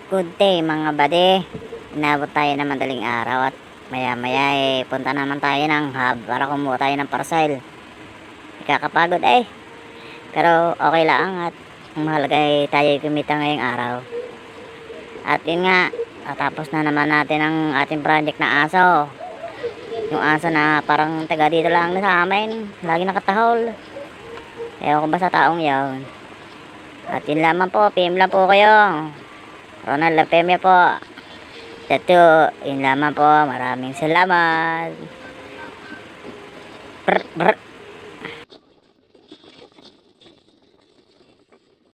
Good day mga bade. Inabot tayo ng madaling araw at maya maya punta naman tayo ng hub para kumuha tayo ng parcel. Ikakapagod pero okay lang at ang mahalaga tayo kumita ngayong araw. At yun nga, tapos na naman natin ang ating project na aso. Yung aso na parang taga dito lang sa amin, lagi nakatahol. Ewan ko ba sa taong yun. At yun lamang po, PM lang po kayo. Ronald Lapemia po. Tattoo, yun lamang po. Maraming salamat. Brr, brr.